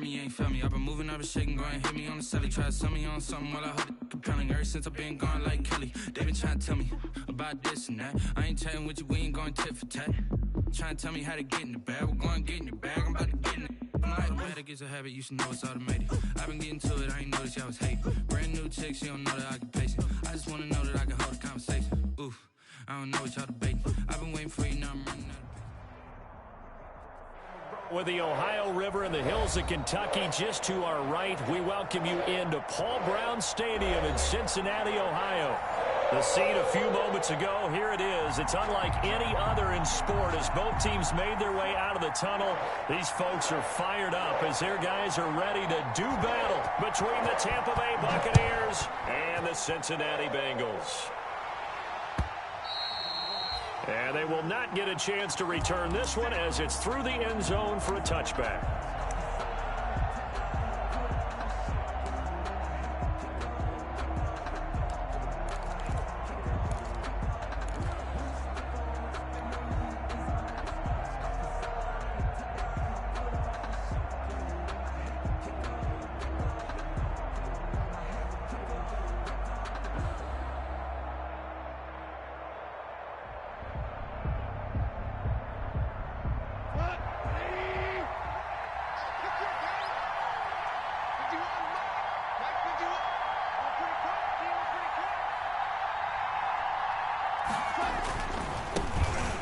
Me ain't felt me. I've been moving, I've been shaking, going hit me on the celly. Try to sell me on something while I hold it compelling. Ever since I've been gone like Kelly, they been trying to tell me about this and that. I ain't chatting with you, we ain't going tit for tat. Trying to tell me how to get in the bag. We're going to get in the bag, I'm about to get in it. Automatic is a habit, you should know it's automated. I've been getting to it, I ain't noticed y'all was hating. Brand new chick, she don't know that I can pace it. I just wanna know that I can hold a conversation. Oof, I don't know what y'all debating. I've been waiting for you, now I'm running out of. With the Ohio River and the hills of Kentucky just to our right, we welcome you into Paul Brown Stadium in Cincinnati, Ohio. The scene a few moments ago, here it is. It's unlike any other in sport as both teams made their way out of the tunnel. These folks are fired up as their guys are ready to do battle between the Tampa Bay Buccaneers and the Cincinnati Bengals. And they will not get a chance to return this one as it's through the end zone for a touchback.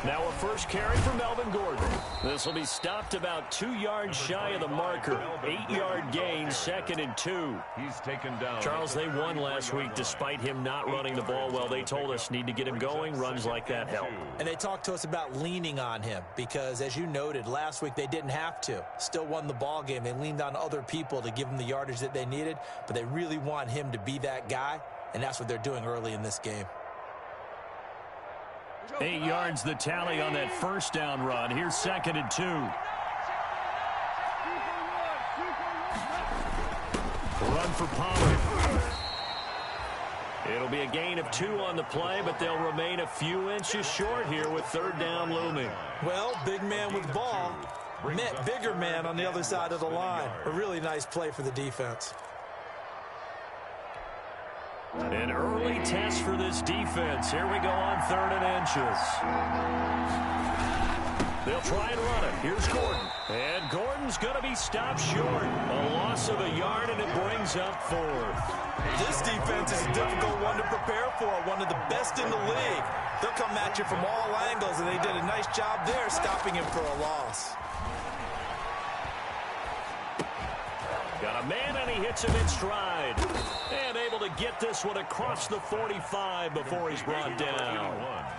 Now a first carry for Melvin Gordon. This will be stopped about 2 yards shy of the marker. 8-yard gain, 2nd and 2. He's taken down. Charles, they won last week despite him not running the ball well. They told us need to get him going. Runs like that help. And they talked to us about leaning on him because, as you noted, last week they didn't have to. Still won the ball game. They leaned on other people to give them the yardage that they needed, but they really want him to be that guy, and that's what they're doing early in this game. 8 yards the tally on that first down run. Here's 2nd and 2. Run for Pollard. It'll be a gain of 2 on the play, but they'll remain a few inches short here with 3rd down looming. Well, big man with ball met bigger man on the other side of the line. A really nice play for the defense. An early test for this defense. Here we go on 3rd and inches. They'll try and run it. Here's Gordon. And Gordon's going to be stopped short. A loss of a yard, and it brings up 4th. This defense is a difficult one to prepare for. One of the best in the league. They'll come at you from all angles, and they did a nice job there stopping him for a loss. Got a man, and he hits him in stride. And able to get this one across the 45 before he's brought down.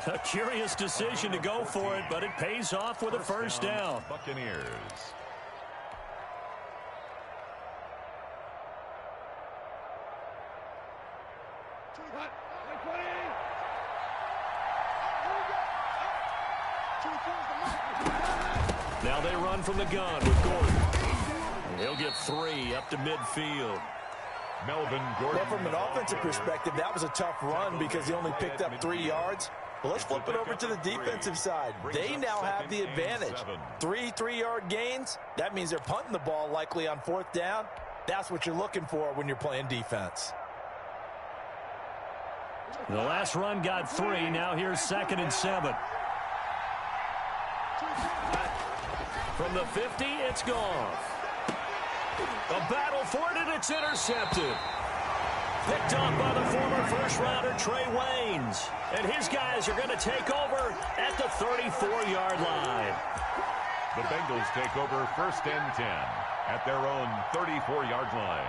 A curious decision to go for it, but it pays off with a first down. Buccaneers. Now they run from the gun with Gordon. He'll get 3 up to midfield. Melvin Gordon. Well, from an offensive perspective, that was a tough run because he only picked up 3 yards. But let's flip it over to the defensive side. They now have the advantage. 3 3-yard gains. That means they're punting the ball likely on 4th down. That's what you're looking for when you're playing defense. The last run got 3. Now here's 2nd and 7. From the 50, it's gone. A battle for it, and it's intercepted. Picked off by the former first-rounder Trey Waynes. And his guys are going to take over at the 34-yard line. The Bengals take over 1st and 10 at their own 34-yard line.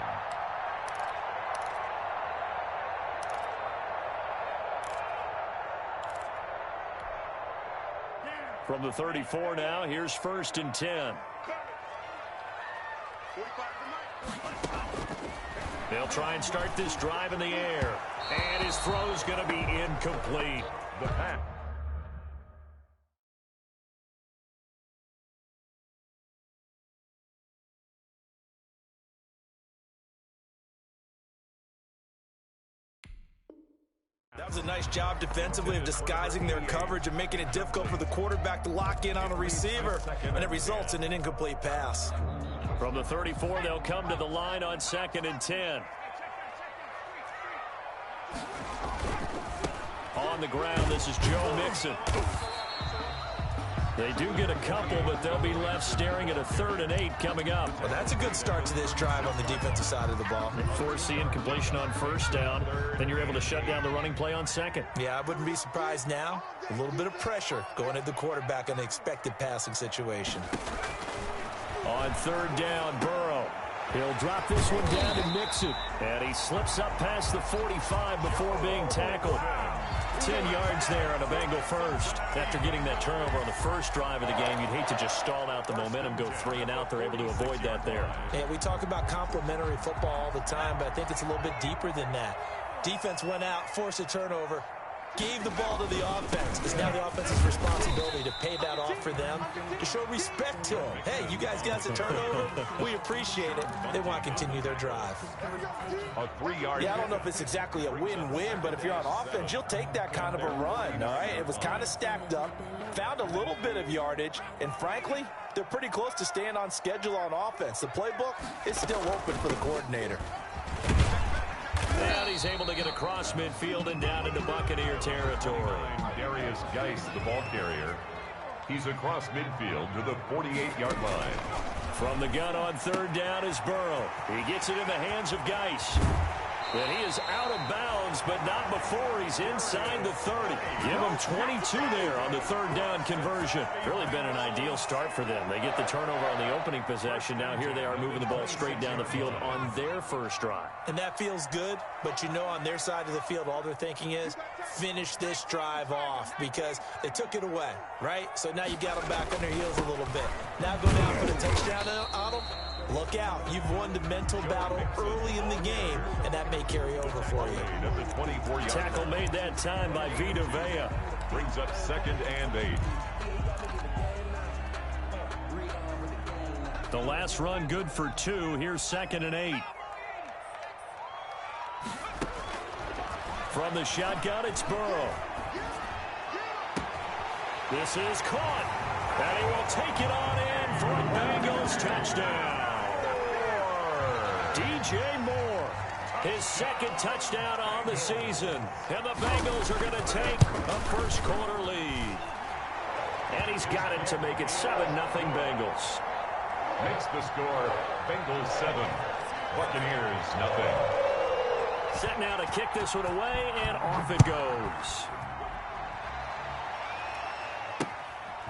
From the 34 now, here's 1st and 10. They'll try and start this drive in the air. And his throw's going to be incomplete. The pass. That was a nice job defensively of disguising their coverage and making it difficult for the quarterback to lock in on a receiver, and it results in an incomplete pass. From the 34, they'll come to the line on 2nd and 10. On the ground, this is Joe Mixon. They do get a couple, but they'll be left staring at a 3rd and 8 coming up. Well, that's a good start to this drive on the defensive side of the ball. Forcing completion on 1st down. Then you're able to shut down the running play on 2nd. Yeah, I wouldn't be surprised now. A little bit of pressure going at the quarterback in an expected passing situation. On 3rd down, Burrow. He'll drop this one down and mix it. And he slips up past the 45 before being tackled. 10 yards there on a Bengal first. After getting that turnover on the first drive of the game, you'd hate to just stall out the momentum, go 3 and out. They're able to avoid that there. Yeah, we talk about complementary football all the time, but I think it's a little bit deeper than that. Defense went out, forced a turnover, gave the ball to the offense. It's now the offense's responsibility to pay that off for them, to show respect to them. Hey, you guys got the turnover. We appreciate it. They want to continue their drive. A 3-yard. Yeah, I don't know if it's exactly a win-win, but if you're on offense, you'll take that kind of a run, all right? It was kind of stacked up, found a little bit of yardage, and frankly, they're pretty close to staying on schedule on offense. The playbook is still open for the coordinator. And he's able to get across midfield and down into Buccaneer territory. Darius Geis, the ball carrier. He's across midfield to the 48-yard line. From the gun on 3rd down is Burrow. He gets it in the hands of Geis. And he is out of bounds, but not before he's inside the 30. Give him 22 there on the 3rd down conversion. Really been an ideal start for them. They get the turnover on the opening possession. Now here they are moving the ball straight down the field on their first drive. And that feels good, but you know on their side of the field, all they're thinking is finish this drive off because they took it away, right? So now you got them back on their heels a little bit. Now go down for the touchdown on them. Look out. You've won the mental battle early in the game, and that may carry over for you. Tackle made that time by Vita Vea. Brings up 2nd and 8. The last run good for 2. Here's 2nd and 8. From the shotgun, it's Burrow. This is caught. And he will take it on in for a Bengals touchdown. DJ Moore, his 2nd touchdown on the season. And the Bengals are going to take a first-quarter lead. And he's got it to make it 7-0 Bengals. Makes the score Bengals 7, Buccaneers 0. Set now to kick this one away, and off it goes.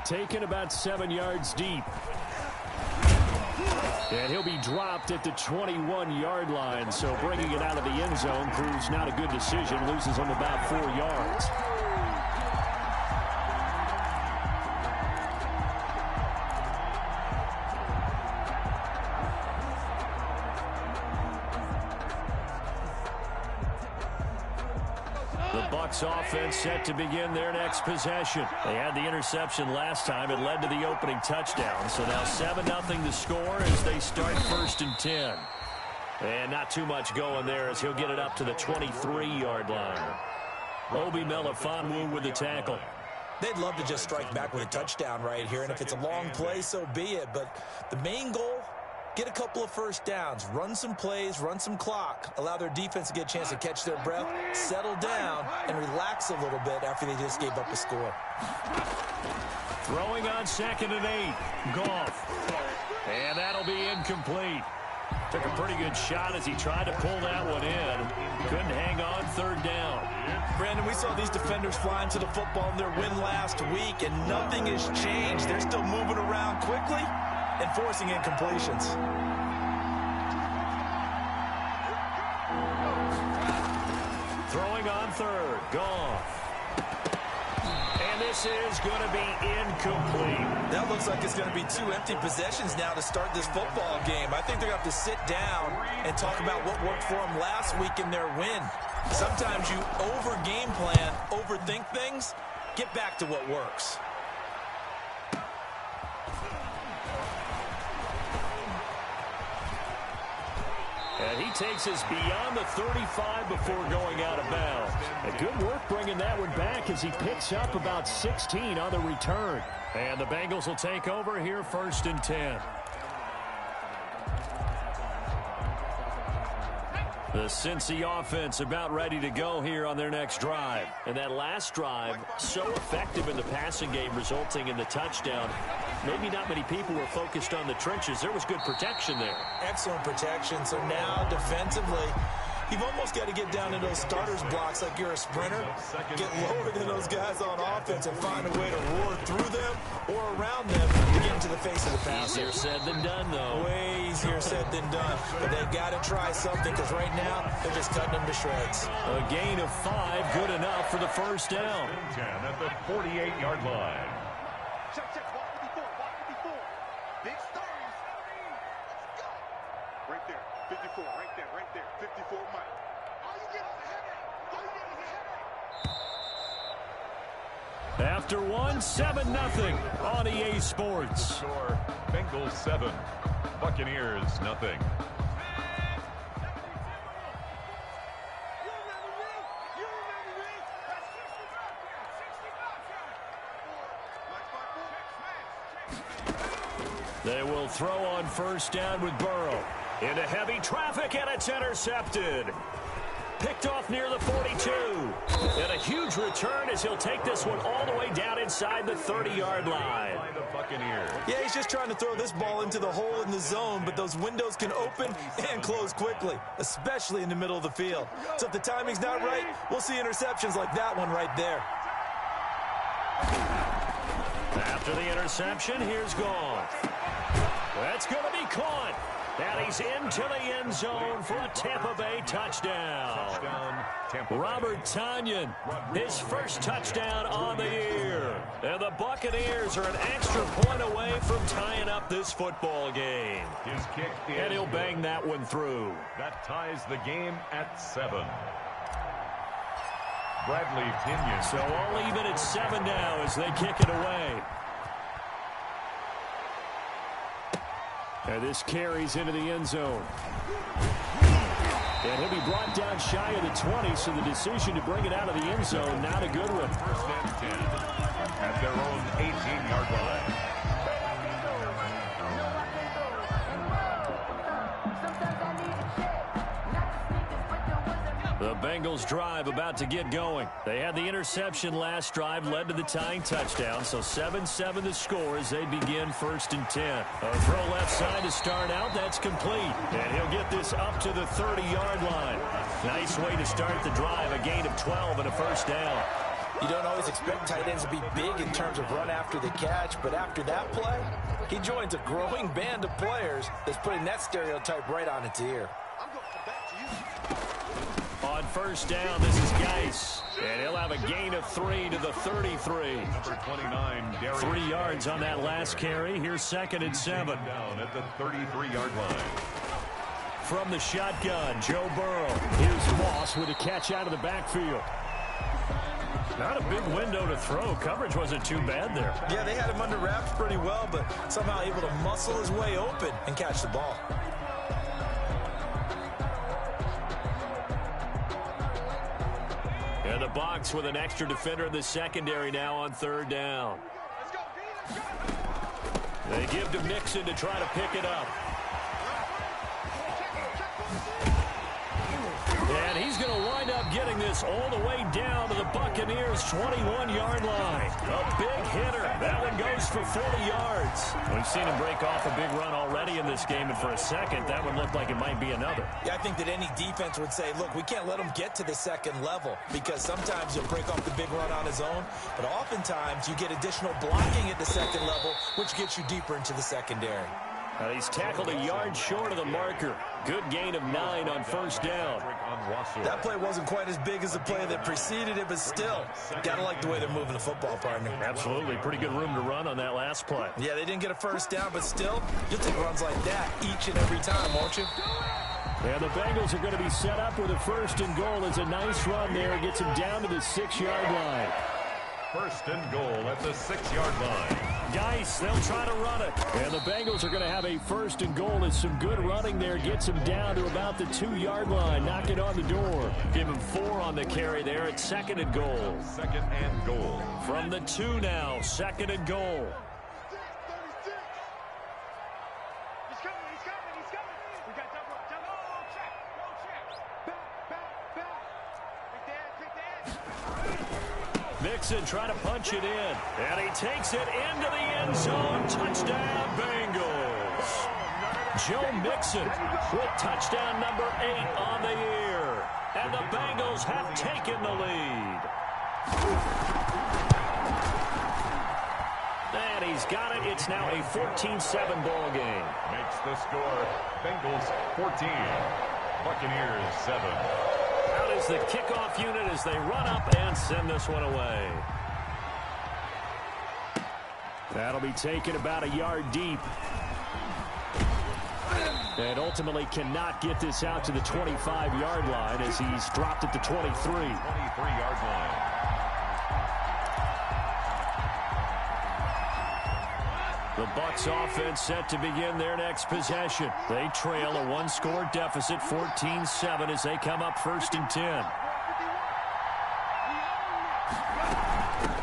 Taken about 7 yards deep. And he'll be dropped at the 21-yard line, so bringing it out of the end zone proves not a good decision. Loses him about 4 yards. Offense set to begin their next possession. They had the interception last time. It led to the opening touchdown. So now 7-0 the score as they start 1st and 10. And not too much going there as he'll get it up to the 23-yard line. Obi Melifonwu with the tackle. They'd love to just strike back with a touchdown right here, and if it's a long play, so be it. But the main goal, get a couple of first downs, run some plays, run some clock, allow their defense to get a chance to catch their breath, settle down, and relax a little bit after they just gave up a score. Throwing on 2nd and 8, Goff. And that'll be incomplete. Took a pretty good shot as he tried to pull that one in. Couldn't hang on 3rd down. Brandon, we saw these defenders fly into the football in their win last week, and nothing has changed. They're still moving around quickly and forcing incompletions. Throwing on 3rd, Goff. And this is going to be incomplete. That looks like it's going to be 2 empty possessions now to start this football game. I think they're going to have to sit down and talk about what worked for them last week in their win. Sometimes you over-game plan, overthink things, get back to what works. And he takes us beyond the 35 before going out of bounds. And good work bringing that one back as he picks up about 16 on the return. And the Bengals will take over here 1st and 10. The Cincy offense about ready to go here on their next drive. And that last drive, so effective in the passing game, resulting in the touchdown. Maybe not many people were focused on the trenches. There was good protection there. Excellent protection. So now defensively, you've almost got to get down to those starters blocks like you're a sprinter. Get lower than those guys on offense and find a way to roar through them or around them to get into the face of the passer. Easier said than done, though. Way easier said than done. But they've got to try something because right now they're just cutting them to shreds. A gain of 5, good enough for the first down. 10 at the 48-yard line. Check, walk 54, walk 54. Big stories. Let's go. Right there, 54, right there. 54, Mike. All you get is a headache. All you get is a headache. After 7-0 on EA Sports. Score, Bengals 7, Buccaneers nothing. They will throw on first down with Burrow. Into heavy traffic, and it's intercepted. Picked off near the 42. And a huge return as he'll take this one all the way down inside the 30-yard line. By the Buccaneers. Yeah, he's just trying to throw this ball into the hole in the zone, but those windows can open and close quickly, especially in the middle of the field. So if the timing's not right, we'll see interceptions like that one right there. After the interception, here's Goff. That's going to be caught. And he's into the end zone for a Tampa Bay touchdown. Robert Tonyan, his first touchdown on the year. And the Buccaneers are an extra point away from tying up this football game. His kick is And he'll bang that one through. That ties the game at 7. Bradley Pinion. So all even at 7 now as they kick it away. And this carries into the end zone. And he'll be brought down shy of the 20, so the decision to bring it out of the end zone, not a good one. First and 10 at their own 18-yard line. The Bengals drive about to get going. They had the interception last drive, led to the tying touchdown. So 7-7 the score as they begin first and 10. A throw left side to start out. That's complete. And he'll get this up to the 30-yard line. Nice way to start the drive. A gain of 12 and a first down. You don't always expect tight ends to be big in terms of run after the catch, but after that play, he joins a growing band of players that's putting that stereotype right on its ear. I'm going to come back to you. On first down, this is Geis. And he'll have a gain of 3 to the 33. Number 29, Darius. 3 yards on that last carry. Here's second and 7. Down at the 33-yard line. From the shotgun, Joe Burrow. Here's Moss with a catch out of the backfield. Not a big window to throw. Coverage wasn't too bad there. Yeah, they had him under wraps pretty well, but somehow able to muscle his way open and catch the ball. In the box with an extra defender in the secondary now on third down. They give to Mixon to try to pick it up. And he's going to wind up getting this all the way down to the Buccaneers' 21-yard line. A big hitter. That one goes for 40 yards. We've seen him break off a big run already in this game, and for a second, that would look like it might be another. Yeah, I think that any defense would say, look, we can't let him get to the second level because sometimes he'll break off the big run on his own, but oftentimes you get additional blocking at the second level, which gets you deeper into the secondary. He's tackled a yard short of the marker. Good gain of 9 on first down. That play wasn't quite as big as the play that preceded it, but still, gotta like the way they're moving the football, partner. Absolutely. Pretty good room to run on that last play. Yeah, they didn't get a first down, but still, you'll take runs like that each and every time, won't you? And the Bengals are going to be set up with a first and goal. It's a nice run there. Gets him down to the 6-yard line. First and goal at the 6-yard line. Geis, they'll try to run it. And the Bengals are going to have a first and goal. It's some good running there. Gets him down to about the 2-yard line. Knock it on the door. Give him 4 on the carry there. It's second and goal. Second and goal. From the 2 now, second and goal. He's coming. We got double check. Mixon trying to punch it in. And he takes it into the end zone. Touchdown, Bengals. Joe Mixon with touchdown number 8 on the year. And the Bengals have taken the lead. And he's got it. It's now a 14-7 ball game. Makes the score Bengals 14, Buccaneers 7. Out is the kickoff unit as they run up and send this one away. That'll be taken about a yard deep. And ultimately cannot get this out to the 25-yard line as he's dropped at the 23. 23-yard line. The Bucs offense set to begin their next possession. They trail a one-score deficit, 14-7, as they come up 1st and 10.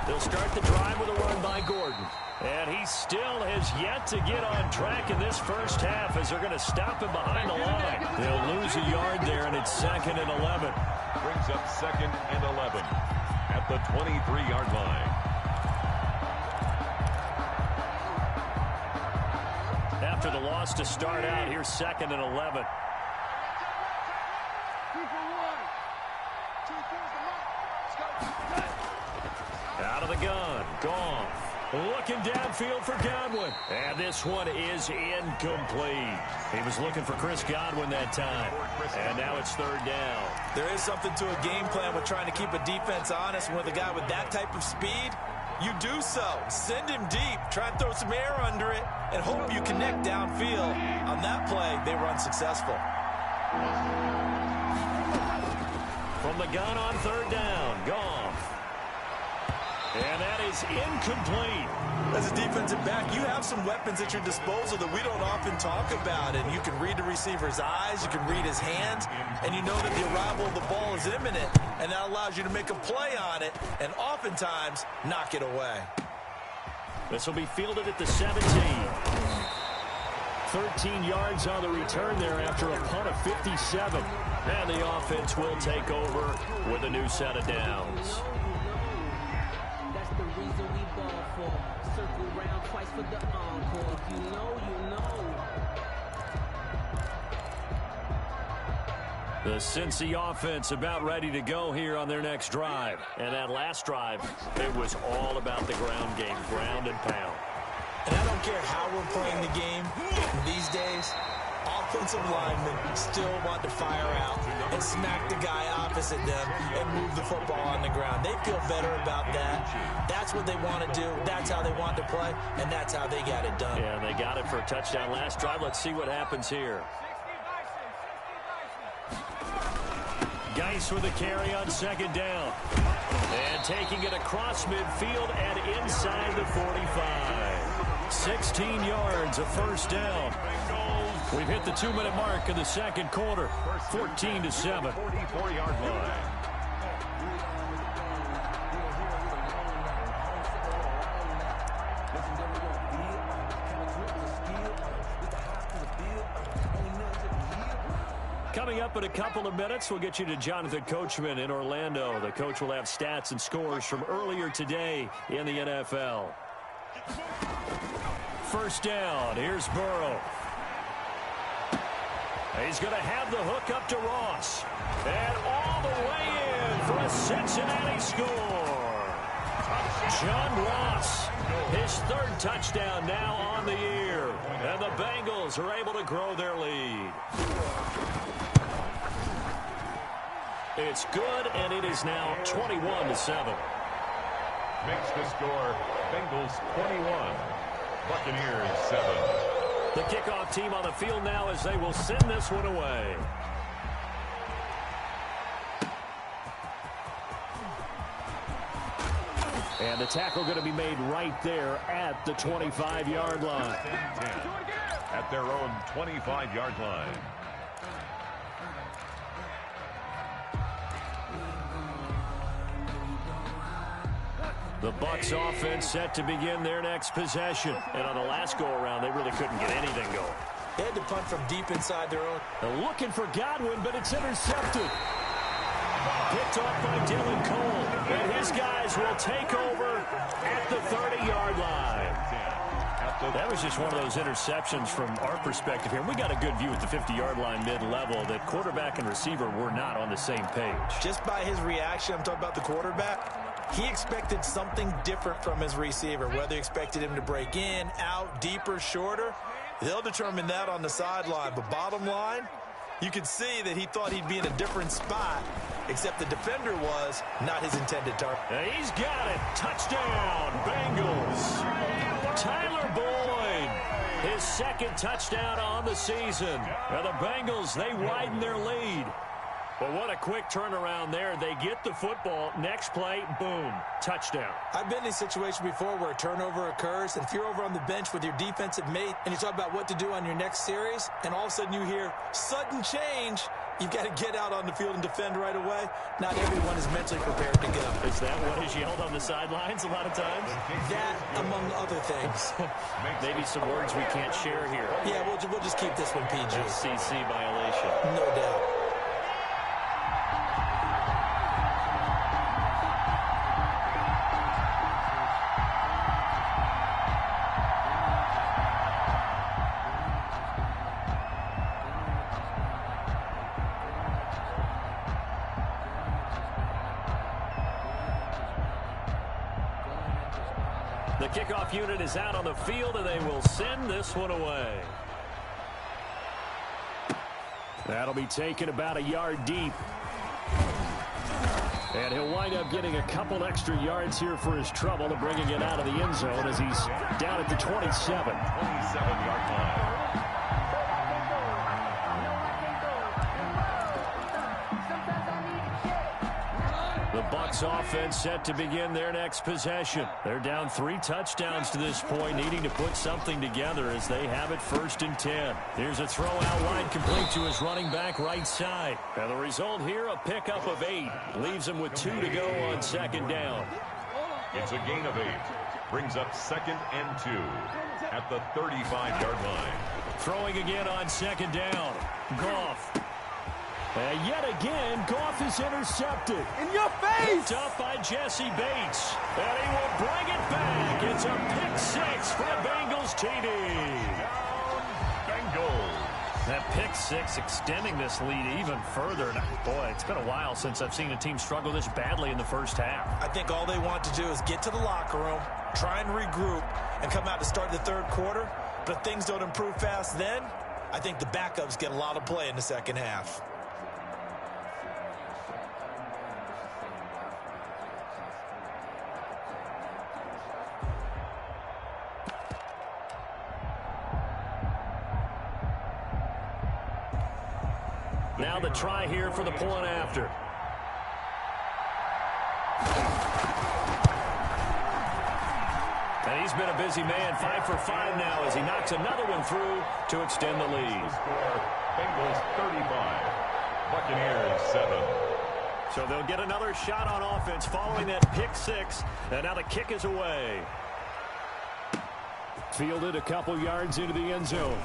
They'll start the drive with a run by Gordon. And he still has yet to get on track in this first half as they're going to stop him behind the line. They'll lose a yard there, and it's 2nd and 11. Brings up 2nd and 11 at the 23-yard line. After the loss to start out, here's 2nd and 11. Out of the gun, gone. Looking downfield for Godwin. And this one is incomplete. He was looking for Chris Godwin that time. And now it's 3rd down. There is something to a game plan with trying to keep a defense honest. And with a guy with that type of speed, you do so. Send him deep. Try and throw some air under it and hope you connect downfield. On that play, they run successful. From the gun on 3rd down, Goff. And that is incomplete. As a defensive back, you have some weapons at your disposal that we don't often talk about. And you can read the receiver's eyes, you can read his hands, and you know that the arrival of the ball is imminent. And that allows you to make a play on it and oftentimes knock it away. This will be fielded at the 17. 13 yards on the return there after a punt of 57. And the offense will take over with a new set of downs. The Cincy offense about ready to go here on their next drive. And that last drive, it was all about the ground game, ground and pound. And I don't care how we're playing the game these days, offensive linemen still want to fire out and smack the guy opposite them and move the football on the ground. They feel better about that. That's what they want to do. That's how they want to play, and that's how they got it done. Yeah, and they got it for a touchdown last drive. Let's see what happens here. Geis with a carry on 2nd down. And taking it across midfield and inside the 45. 16 yards, a 1st down. We've hit the 2-minute mark in the 2nd quarter. 14-7. 44-yard line. Coming up in a couple of minutes, we'll get you to Jonathan Coachman in Orlando. The coach will have stats and scores from earlier today in the NFL. 1st down. Here's Burrow. He's going to have the hook up to Ross. And all the way in for a Cincinnati score. John Ross, his 3rd touchdown now on the year. And the Bengals are able to grow their lead. It's good, and it is now 21-7. Makes the score Bengals 21, Buccaneers 7. The kickoff team on the field now as they will send this one away. And the tackle going to be made right there at the 25-yard line. 10 at their own 25-yard line. The Bucs offense set to begin their next possession. And on the last go-around, they really couldn't get anything going. They had to punt from deep inside their own. They're looking for Godwin, but it's intercepted. Picked off by Dylan Cole. And his guys will take over at the 30-yard line. That was just one of those interceptions from our perspective here. We got a good view at the 50-yard line mid-level that quarterback and receiver were not on the same page. Just by his reaction, I'm talking about the quarterback, he expected something different from his receiver, whether he expected him to break in, out, deeper, shorter. They'll determine that on the sideline. But bottom line, you could see that he thought he'd be in a different spot, except the defender was not his intended target. And he's got it. Touchdown, Bengals. Tyler Boyd, his second touchdown on the season. Now the Bengals, they widen their lead. But what a quick turnaround there. They get the football. Next play, boom, touchdown. I've been in a situation before where a turnover occurs, and if you're over on the bench with your defensive mate and you talk about what to do on your next series, and all of a sudden you hear sudden change, you've got to get out on the field and defend right away. Not everyone is mentally prepared to go. Is that what is yelled on the sidelines a lot of times? That, among other things. Maybe some words we can't share here. Yeah, we'll just keep this one PG. SEC violation. No doubt. The kickoff unit is out on the field, and they will send this one away. That'll be taken about a yard deep. And he'll wind up getting a couple extra yards here for his trouble and bringing it out of the end zone as he's down at the 27. 27-yard line. The Bucs offense set to begin their next possession. They're down 3 touchdowns to this point, needing to put something together as they have it 1st and 10. Here's a throw out wide, complete to his running back right side. And the result here, a pickup of 8. Leaves him with 2 to go on 2nd down. It's a gain of 8. Brings up 2nd and 2 at the 35-yard line. Throwing again on 2nd down. Goff. And yet again, Goff is intercepted. In your face! Picked up by Jesse Bates. And he will bring it back. It's a pick 6 for the Bengals TD. Bengals. That pick 6 extending this lead even further. Now, boy, it's been a while since I've seen a team struggle this badly in the first half. I think all they want to do is get to the locker room, try and regroup, and come out to start the 3rd quarter. But if things don't improve fast then, I think the backups get a lot of play in the 2nd half. Now the try here for the point after. And he's been a busy man, 5 for 5 now as he knocks another one through to extend the lead. Bengals 35, Buccaneers 7. So they'll get another shot on offense following that pick 6, and now the kick is away. Fielded a couple yards into the end zone.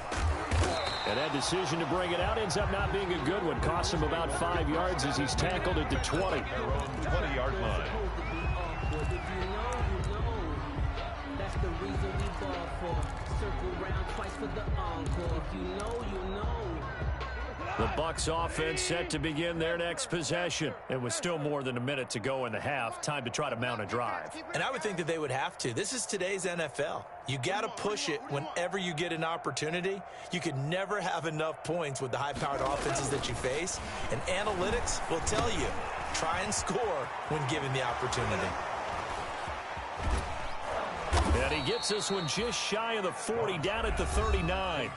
And that decision to bring it out ends up not being a good one. Costs him about 5 yards as he's tackled at the 20. 20-yard line. That's the reason we ball for. Circle round twice for the encore. If you know, you know. The Bucs offense set to begin their next possession. It was still more than a minute to go in the half. Time to try to mount a drive. And I would think that they would have to. This is today's NFL. You got to push it whenever you get an opportunity. You can never have enough points with the high-powered offenses that you face. And analytics will tell you, try and score when given the opportunity. And he gets this one just shy of the 40, down at the 39.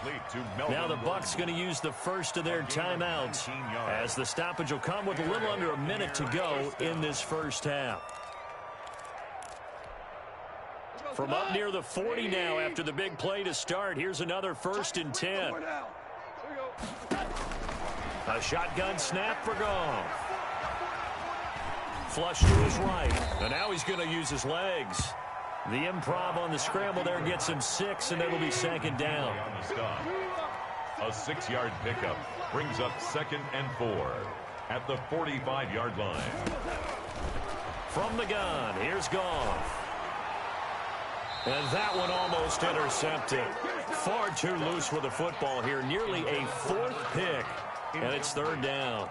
Now the Bucs going to use the first of their timeouts as the stoppage will come with a little under a minute to go in this first half. From up near the 40 now after the big play to start, here's another 1st and 10. A shotgun snap for Goff. Flush to his right, and now he's going to use his legs. The improv on the scramble there gets him 6, and it'll be 2nd down. A 6-yard pickup brings up 2nd and 4. at the 45-yard line. From the gun, here's Goff. And that one almost intercepted. Far too loose with the football here. Nearly a fourth pick. And it's third down.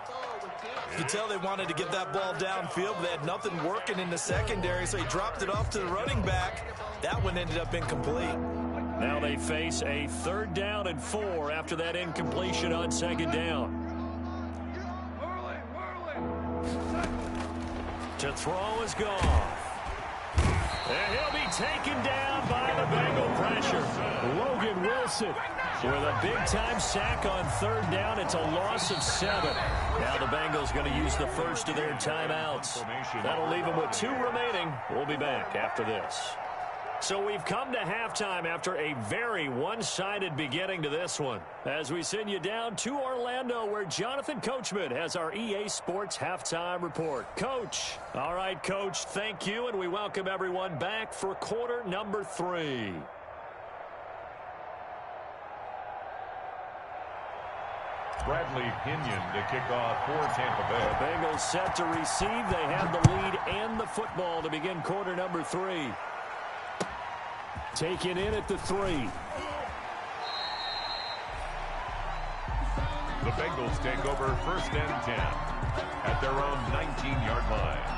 You can tell they wanted to get that ball downfield, but they had nothing working in the secondary, so he dropped it off to the running back. That one ended up incomplete. Now they face a 3rd down and 4 after that incompletion on 2nd down. To throw is Goff. And he'll be taken down by the Bengal pressure. Logan Wilson with a big-time sack on 3rd down. It's a loss of 7. Now the Bengals going to use the first of their timeouts. That'll leave them with 2 remaining. We'll be back after this. So we've come to halftime after a very one-sided beginning to this one, as we send you down to Orlando, where Jonathan Coachman has our EA Sports Halftime Report. Coach. All right, Coach, thank you, and we welcome everyone back for quarter number 3. Bradley Pinion to kick off for Tampa Bay. The Bengals set to receive. They have the lead and the football to begin quarter number 3. Taken in at the 3. The Bengals take over 1st and 10 at their own 19-yard line.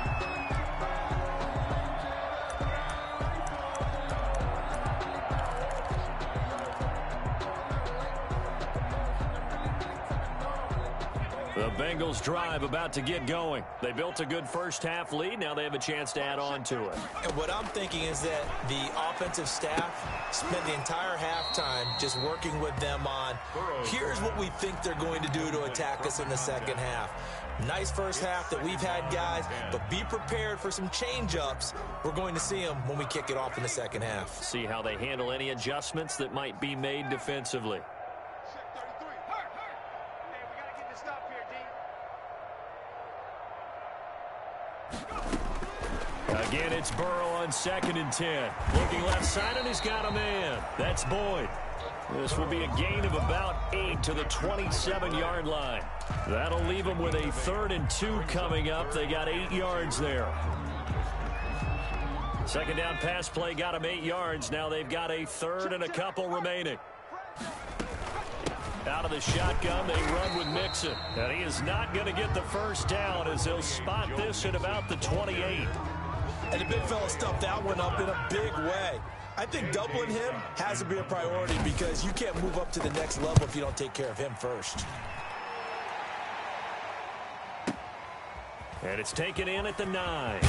The Bengals drive about to get going. They built a good first-half lead. Now they have a chance to add on to it. And what I'm thinking is that the offensive staff spent the entire halftime just working with them on, here's what we think they're going to do to attack us in the second half. Nice first half that we've had, guys, but be prepared for some change-ups. We're going to see them when we kick it off in the second half. See how they handle any adjustments that might be made defensively. Again, it's Burrow on 2nd and 10. Looking left side, and he's got a man. That's Boyd. This will be a gain of about 8 to the 27-yard line. That'll leave them with a 3rd and 2 coming up. They got 8 yards there. 2nd down pass play got them 8 yards. Now they've got a 3rd and a couple remaining. Out of the shotgun, they run with Mixon. And he is not going to get the first down, as they'll spot this at about the 28. And the big fella stuffed that one up in a big way. I think doubling him has to be a priority, because you can't move up to the next level if you don't take care of him first. And it's taken in at the 9.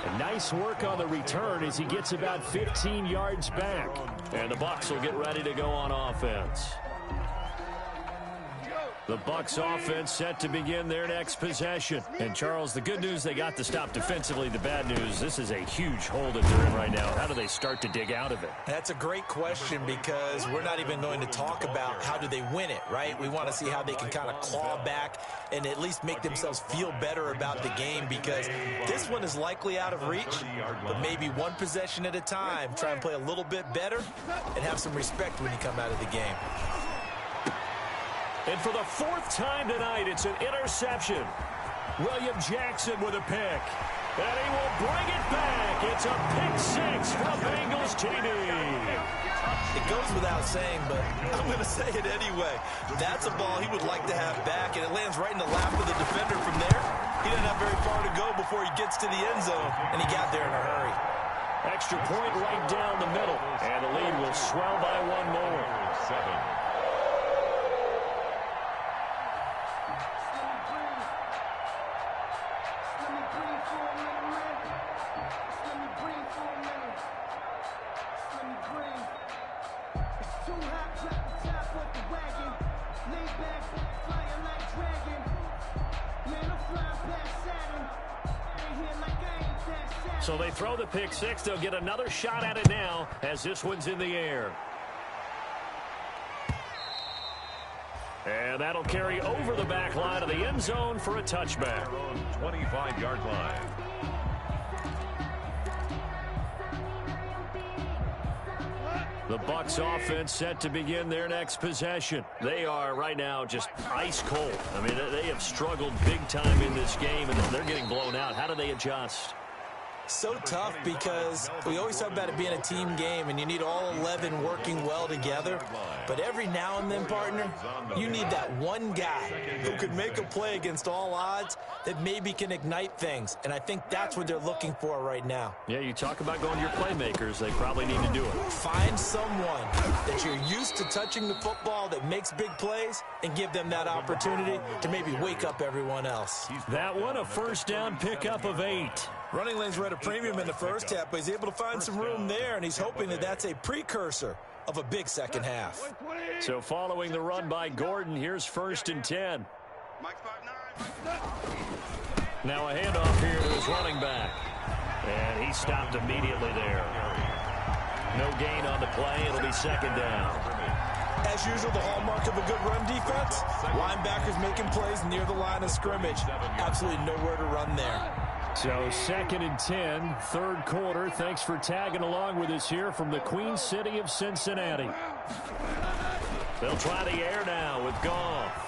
And nice work on the return as he gets about 15 yards back. And the Bucs will get ready to go on offense. The Bucs offense set to begin their next possession. And, Charles, the good news, they got the stop defensively. The bad news, this is a huge hole that they're in right now. How do they start to dig out of it? That's a great question, because we're not even going to talk about how do they win it, right? We want to see how they can kind of claw back and at least make themselves feel better about the game, because this one is likely out of reach, but maybe one possession at a time. Try and play a little bit better and have some respect when you come out of the game. And for the 4th time tonight, it's an interception. William Jackson with a pick. And he will bring it back. It's a pick 6 from Bengals TD. It goes without saying, but I'm going to say it anyway. That's a ball he would like to have back, and it lands right in the lap of the defender from there. He didn't have very far to go before he gets to the end zone, and he got there in a hurry. Extra point right down the middle. And the lead will swell by 1 more. 7. So they throw the pick 6. They'll get another shot at it now, as this one's in the air. And that'll carry over the back line of the end zone for a touchback. 25-yard line. The Bucs offense set to begin their next possession. They are right now just ice cold. I mean, they have struggled big time in this game, and they're getting blown out. How do they adjust? So tough because we always talk about it being a team game and you need all 11 working well together. But every now and then, partner, you need that one guy who could make a play against all odds that maybe can ignite things. And I think that's what they're looking for right now. Yeah, you talk about going to your playmakers. They probably need to do it. Find someone that you're used to touching the football that makes big plays and give them that opportunity to maybe wake up everyone else. That one, a first down pickup of 8. Running lanes were at a premium in the first half, but he's able to find some room there, and he's hoping that that's a precursor of a big second half. So following the run by Gordon, here's 1st and 10. Now a handoff here to his running back. And he stopped immediately there. No gain on the play. It'll be 2nd down. As usual, the hallmark of a good run defense, linebackers making plays near the line of scrimmage. Absolutely nowhere to run there. So 2nd and 10, 3rd quarter. Thanks for tagging along with us here from the Queen City of Cincinnati. They'll try the air now with Goff.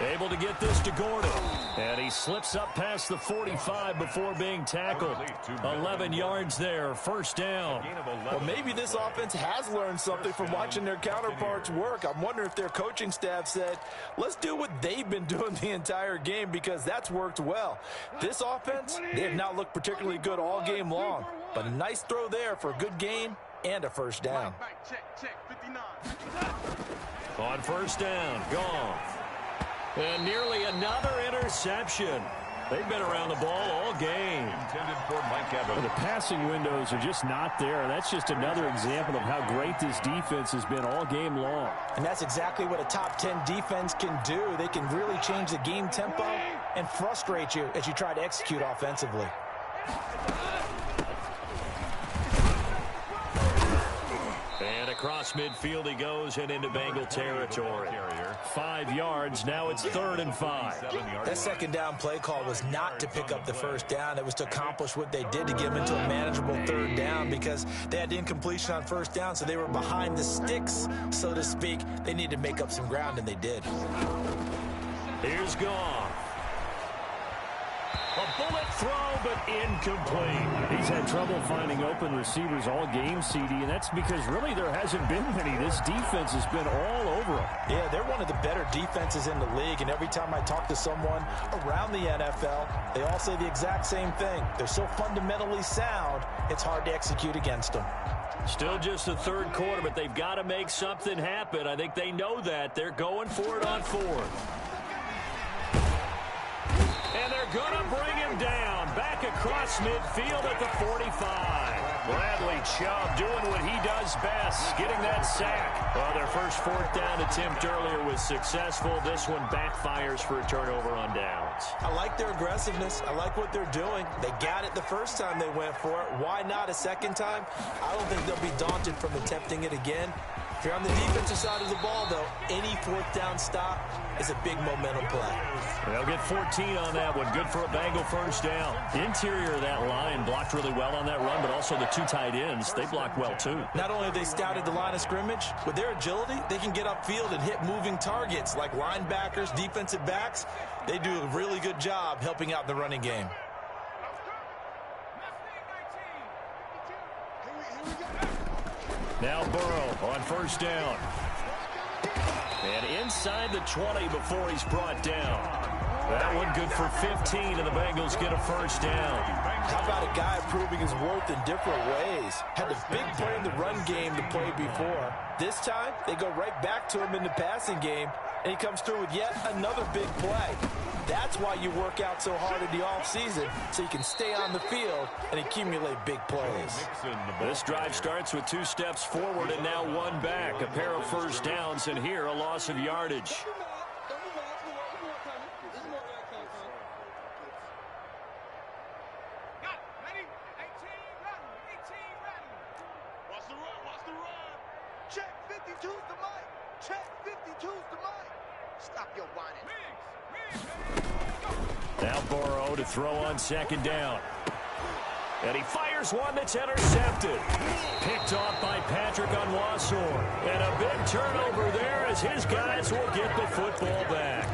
Able to get this to Gordon. And he slips up past the 45 before being tackled. 11 yards there, 1st down. Well, maybe this offense has learned something from watching their counterparts work. I'm wondering if their coaching staff said, let's do what they've been doing the entire game because that's worked well. This offense, they have not looked particularly good all game long. But a nice throw there for a good gain and a 1st down. On 1st down, Goff. And nearly another interception. They've been around the ball all game. The passing windows are just not there. That's just another example of how great this defense has been all game long. And that's exactly what a top 10 defense can do. They can really change the game tempo and frustrate you as you try to execute offensively. And across midfield he goes and into Bengal territory. 5 yards. Now it's 3rd and 5. That 2nd down play call was not to pick up the 1st down. It was to accomplish what they did to get them into a manageable 3rd down because they had incompletion on 1st down, so they were behind the sticks, so to speak. They needed to make up some ground, and they did. Here's Goff. A bullet throw, but incomplete. He's had trouble finding open receivers all game, CD, and that's because really there hasn't been many. This defense has been all over them. Yeah, they're one of the better defenses in the league, and every time I talk to someone around the NFL, they all say the exact same thing. They're so fundamentally sound, it's hard to execute against them. Still just the 3rd quarter, but they've got to make something happen. I think they know that. They're going for it on 4th. And they're going to bring him down. Back across midfield at the 45. Bradley Chubb doing what he does best, getting that sack. Well, their first 4th down attempt earlier was successful. This one backfires for a turnover on downs. I like their aggressiveness. I like what they're doing. They got it the first time they went for it. Why not a second time? I don't think they'll be daunted from attempting it again. If you're on the defensive side of the ball, though, any 4th down stop is a big momentum play. They'll get 14 on that one. Good for a Bengal 1st down. Interior of that line blocked really well on that run, but also the 2 tight ends, they blocked well too. Not only have they scouted the line of scrimmage, with their agility, they can get upfield and hit moving targets like linebackers, defensive backs. They do a really good job helping out the running game. Now Burrow on 1st down. And inside the 20 before he's brought down. That one good for 15, and the Bengals get a 1st down. How about a guy proving his worth in different ways? Had the big play in the run game to play before. This time, they go right back to him in the passing game, and he comes through with yet another big play. That's why you work out so hard in the offseason, so you can stay on the field and accumulate big plays. This drive starts with 2 steps forward and now 1 back. A pair of 1st downs, and here a loss of yardage. Check 52's the mic. Check 52's the mic. Stop your whining. Now Burrow to throw on 2nd down. And he fires one that's intercepted. Picked off by Patrick Onwuasor. And a big turnover there as his guys will get the football back.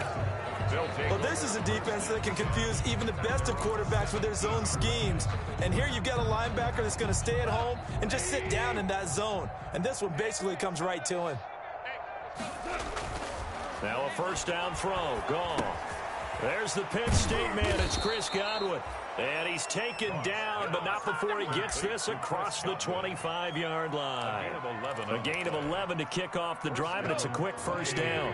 Well, this is a defense that can confuse even the best of quarterbacks with their zone schemes. And here you've got a linebacker that's going to stay at home and just sit down in that zone. And this one basically comes right to him. Now a first down throw. Gone. There's the Penn State man. It's Chris Godwin. And he's taken down, but not before he gets this across the 25-yard line. A gain of 11 to kick off the drive, and it's a quick first down.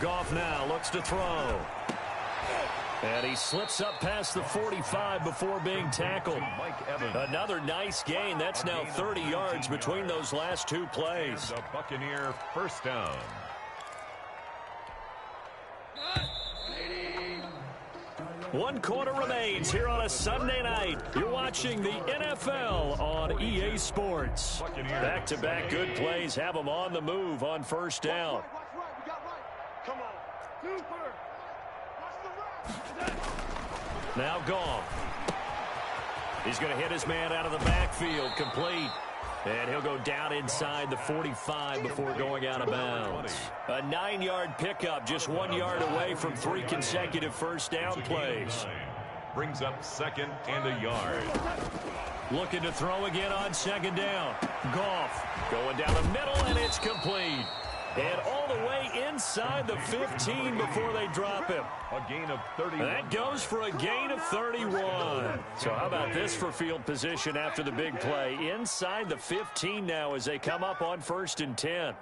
Goff now looks to throw. And he slips up past the 45 before being tackled. Another nice gain. That's now 30 yards between those last two plays. The Buccaneer first down. One quarter remains here on a Sunday night. You're watching the NFL on EA Sports. Back-to-back good plays have them on the move on first down. Now Goff. He's going to hit his man out of the backfield, complete. And he'll go down inside the 45 before going out of bounds. A 9-yard pickup, just 1 yard away from 3 consecutive first down plays. Brings up second and a yard. Looking to throw again on second down. Goff going down the middle, and it's complete. And all the way inside the 15 before they drop him. A gain of 31. That goes for a gain of 31. So how about this for field position after the big play? Inside the 15 now as they come up on 1st and 10.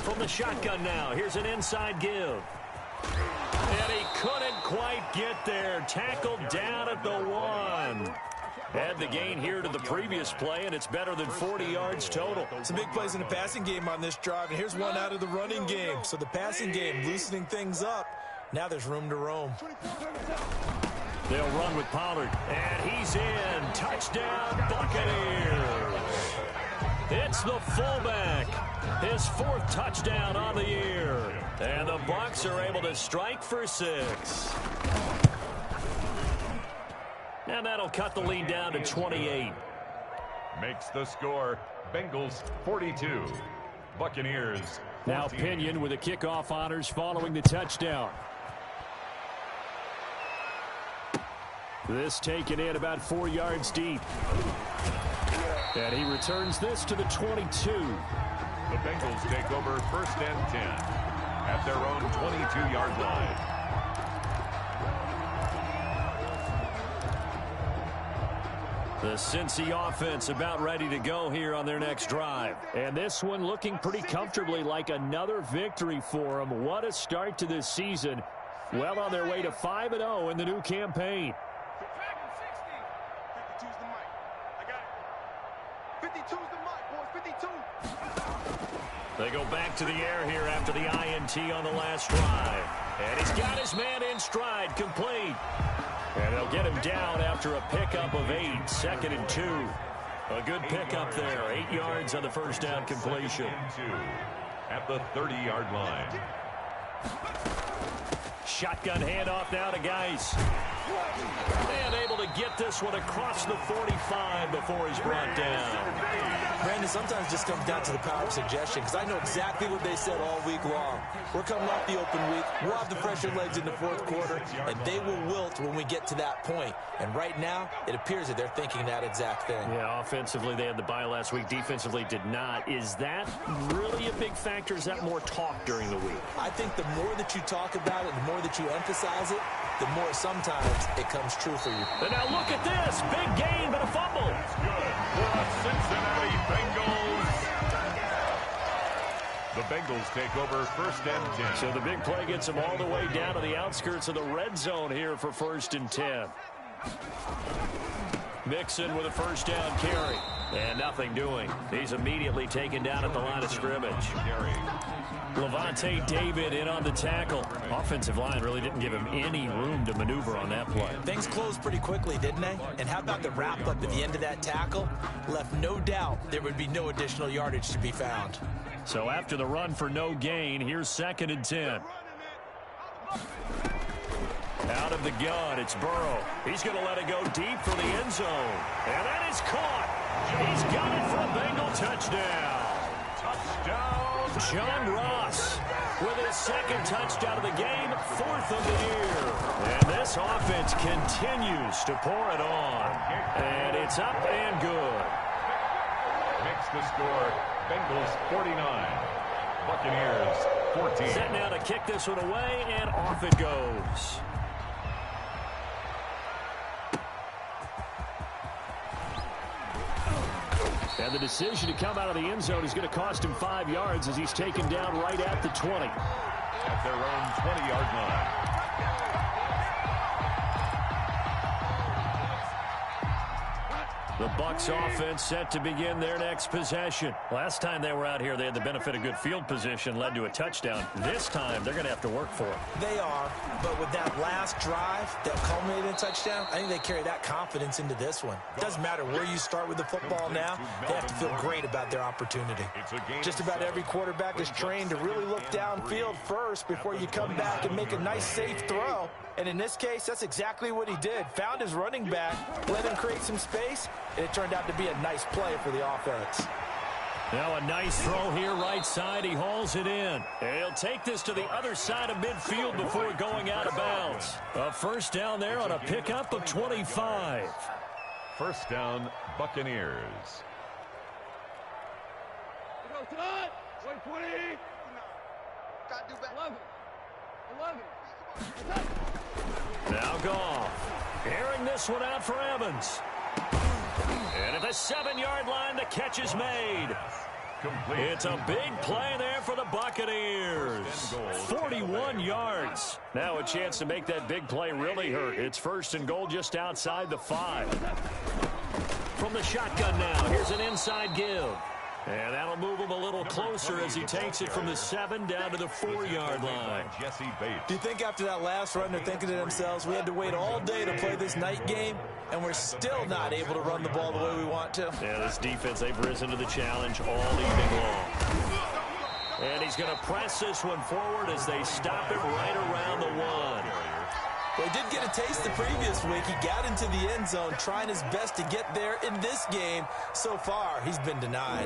From the shotgun now, here's an inside give. And he couldn't quite get there. Tackled down at the 1. Add the gain here to the previous play, and it's better than 40 yards total. Some big plays in the passing game on this drive, and here's one out of the running game. So the passing game loosening things up. Now there's room to roam. They'll run with Pollard, and he's in. Touchdown, Buccaneers. It's the fullback. His 4th touchdown on the year. And the Bucs are able to strike for 6. And that'll cut the lead down to 28. Makes the score Bengals 42. Buccaneers 14. Now Pinion with the kickoff honors following the touchdown. This taken in about 4 yards deep. And he returns this to the 22. The Bengals take over 1st and 10 at their own 22-yard line. The Cincy offense about ready to go here on their next drive. And this one looking pretty comfortably like another victory for them. What a start to this season. Well on their way to 5-0 in the new campaign. 52's the mic. I got it. 52's the mic, boys. 52. They go back to the air here after the INT on the last drive. And he's got his man in stride, complete. And they'll get him down after a pickup of 8, 2nd and 2. A good pickup there, 8 yards on the first down completion. 2 at the 30-yard line. Shotgun handoff now to Geis. And able to get this one across the 45 before he's brought down. Brandon, sometimes it just comes down to the power of suggestion, because I know exactly what they said all week long. We're coming off the open week. We'll have the fresher legs in the 4th quarter, and they will wilt when we get to that point. And right now, it appears that they're thinking that exact thing. Yeah, offensively, they had the bye last week. Defensively, did not. Is that really a big factor? Is that more talk during the week? I think the more that you talk about it, the more that you emphasize it, the more sometimes it comes true for you. And now look at this. Big gain, but a fumble. That's good for the Cincinnati Bengals. The Bengals take over 1st and 10. So the big play gets them all the way down to the outskirts of the red zone here for 1st and 10. Mixon with a first down carry. And nothing doing. He's immediately taken down at the line of scrimmage. Levante David in on the tackle. Offensive line really didn't give him any room to maneuver on that play. Things closed pretty quickly, didn't they? And how about the wrap up at the end of that tackle? Left no doubt there would be no additional yardage to be found. So after the run for no gain, here's 2nd and 10. Out of the gun, it's Burrow. He's going to let it go deep for the end zone. And that is caught. He's got it for a Bengal touchdown. Touchdown, John Ross with his second touchdown of the game, 4th of the year. And this offense continues to pour it on. And it's up and good. Makes the score Bengals 49, Buccaneers 14. Set now to kick this one away, and off it goes. And the decision to come out of the end zone is going to cost him 5 yards as he's taken down right at the 20. At their own 20-yard line. The Bucs offense set to begin their next possession. Last time they were out here, they had the benefit of good field position, led to a touchdown. This time, they're going to have to work for it. They are, but with that last drive that culminated in a touchdown, I think they carry that confidence into this one. It doesn't matter where you start with the football now, they have to feel great about their opportunity. Just about every quarterback is trained to really look downfield first before you come back and make a nice, safe throw. And in this case, that's exactly what he did. Found his running back, let him create some space, and it turned out to be a nice play for the offense. Now a nice throw here right side. He hauls it in. And he'll take this to the other side of midfield before going out of bounds. A first down there on a pickup of 25. First down, Buccaneers. Go, Todd! 20. Got to do better. 11. Now Goff. Airing this one out for Evans. And at the 7-yard line, the catch is made. Complete. It's a big play there for the Buccaneers. 41 yards. Now a chance to make that big play really hurt. It's 1st and goal just outside the 5. From the shotgun now, here's an inside give. And that'll move him a little closer as he takes it from the 7 down to the 4-yard line. Jesse Bates. Do you think after that last run they're thinking to themselves, we had to wait all day to play this night game, and we're still not able to run the ball the way we want to? Yeah, this defense, they've risen to the challenge all evening long. And he's going to press this one forward as they stop it right around the 1. Well, he did get a taste the previous week. He got into the end zone trying his best to get there in this game. So far, he's been denied.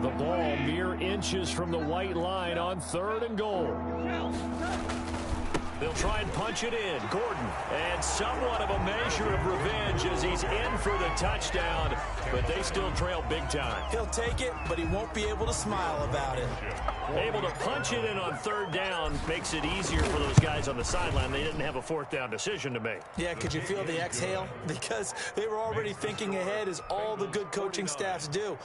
The ball mere inches from the white line on 3rd and goal. They'll try and punch it in. Gordon, and somewhat of a measure of revenge as he's in for the touchdown, but they still trail big time. He'll take it, but he won't be able to smile about it. Able to punch it in on 3rd down makes it easier for those guys on the sideline. They didn't have a 4th down decision to make. Yeah, could you feel the exhale? Because they were already thinking ahead, as all the good coaching staffs do.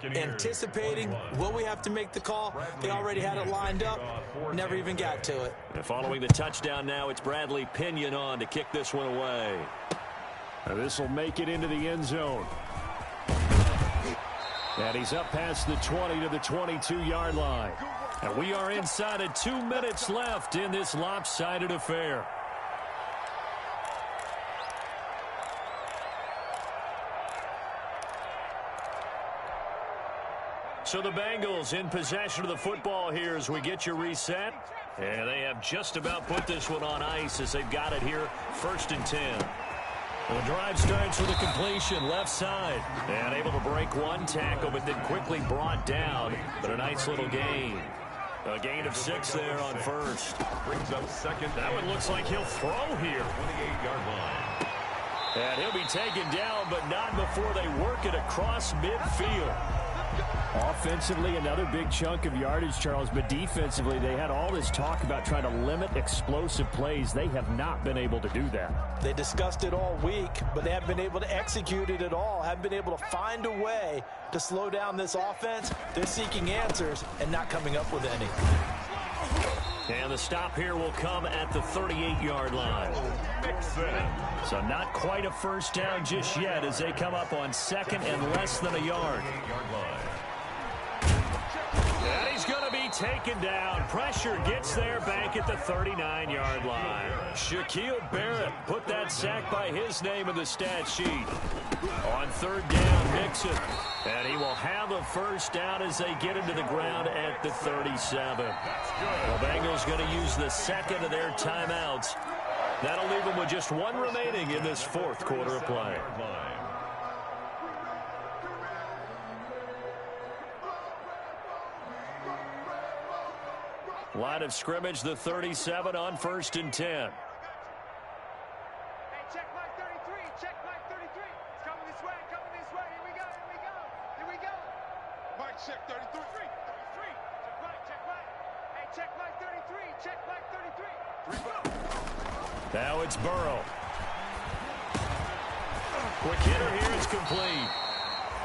Anticipating, will we have to make the call? They already had it lined up, never even got to it. And following the touchdown now, it's Bradley Pinion on to kick this one away. This will make it into the end zone. And he's up past the 20 to the 22-yard line. And we are inside of 2 minutes left in this lopsided affair. So the Bengals in possession of the football here as we get you reset. And they have just about put this one on ice as they've got it here, 1st and 10. The drive starts with a completion left side. And able to break one tackle, but then quickly brought down. But a nice little gain. A gain of 6 there on 1st. Brings up 2nd. That one looks like he'll throw here. 28-yard line. And he'll be taken down, but not before they work it across midfield. Offensively, another big chunk of yardage, Charles, but defensively, they had all this talk about trying to limit explosive plays. They have not been able to do that. They discussed it all week, but they haven't been able to execute it at all, haven't been able to find a way to slow down this offense. They're seeking answers and not coming up with any. And the stop here will come at the 38-yard line. So not quite a first down just yet as they come up on 2nd and less than a yard. And he's going to be taken down. Pressure gets there back at the 39-yard line. Shaquille Barrett put that sack by his name in the stat sheet. On third down, Mixon. And he will have a first down as they get into the ground at the 37. The Bengals going to use the second of their timeouts. That'll leave them with just one remaining in this fourth quarter of play. Line of scrimmage, the 37 on 1st and 10. Hey, check Mike 33. Check Mike 33. It's coming this way. Coming this way. Here we go. Here we go. Here we go. Mike, check 33. 33. Check Mike. Check Mike. Hey, check Mike 33. Check Mike 33. Now it's Burrow. Quick hitter here. It's complete.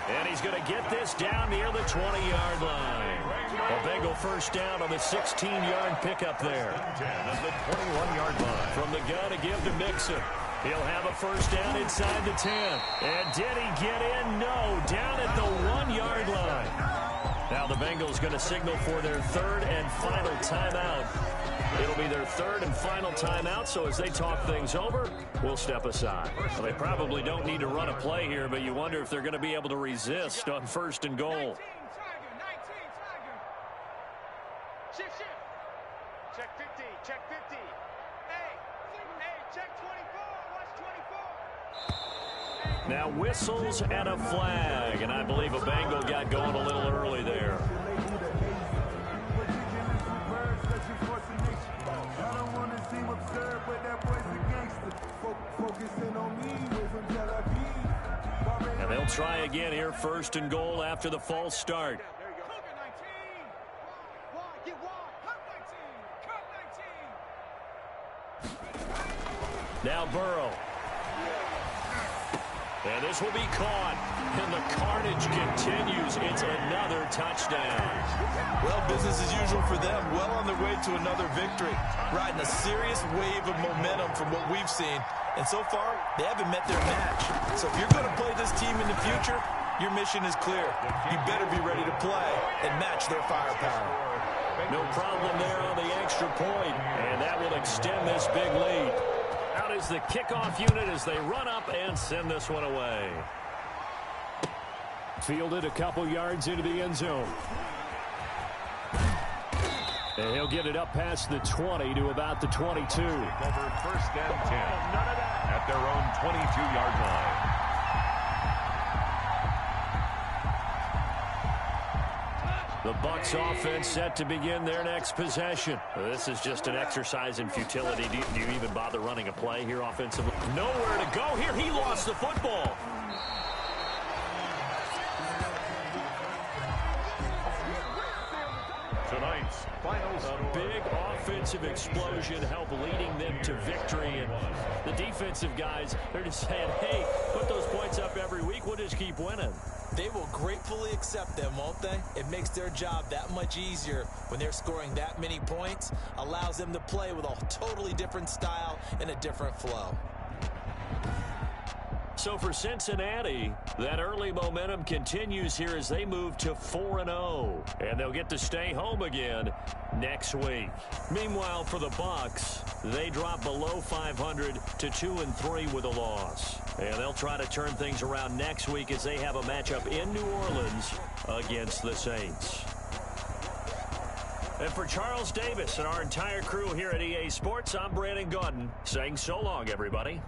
And he's going to get this down near the 20-yard line. A Bengal first down on the 16-yard pickup there. 10 at the 21-yard line. From the gun to give to Mixon. He'll have a first down inside the 10. And did he get in? No. Down at the 1-yard line. Now the Bengals going to signal for their third and final timeout. It'll be their third and final timeout, so as they talk things over, we'll step aside. Well, they probably don't need to run a play here, but you wonder if they're going to be able to resist on 1st and goal. 19 Tiger. Shift. Check 50. Check 50. Hey, check 24. Watch 24. Now whistles and a flag, and I believe a Bengal got going a little early there. And they'll try again here, 1st and goal after the false start. There you go. Cook 19. Get wide. Cut 19. Now Burrow. And this will be caught. And the carnage continues. It's another touchdown. Well, business as usual for them. Well on their way to another victory. Riding a serious wave of momentum from what we've seen. And so far, they haven't met their match. So if you're going to play this team in the future, your mission is clear. You better be ready to play and match their firepower. No problem there on the extra point. And that will extend this big lead. Out is the kickoff unit as they run up and send this one away. Fielded a couple yards into the end zone. And he'll get it up past the 20 to about the 22. Over 1st and 10 at their own 22-yard line. The Bucs offense set to begin their next possession. This is just an exercise in futility. Do you even bother running a play here offensively? Nowhere to go here. He lost the football. Tonight's final score. A big offensive explosion helped leading them to victory. And the defensive guys, they're just saying, hey, put those points up every week. We'll just keep winning. They will gratefully accept them, won't they? It makes their job that much easier when they're scoring that many points. Allows them to play with a totally different style and a different flow. So for Cincinnati, that early momentum continues here as they move to 4-0. And they'll get to stay home again next week. Meanwhile, for the Bucs, they drop below 500 to 2-3 with a loss. And they'll try to turn things around next week as they have a matchup in New Orleans against the Saints. And for Charles Davis and our entire crew here at EA Sports, I'm Brandon Gaudin saying so long, everybody.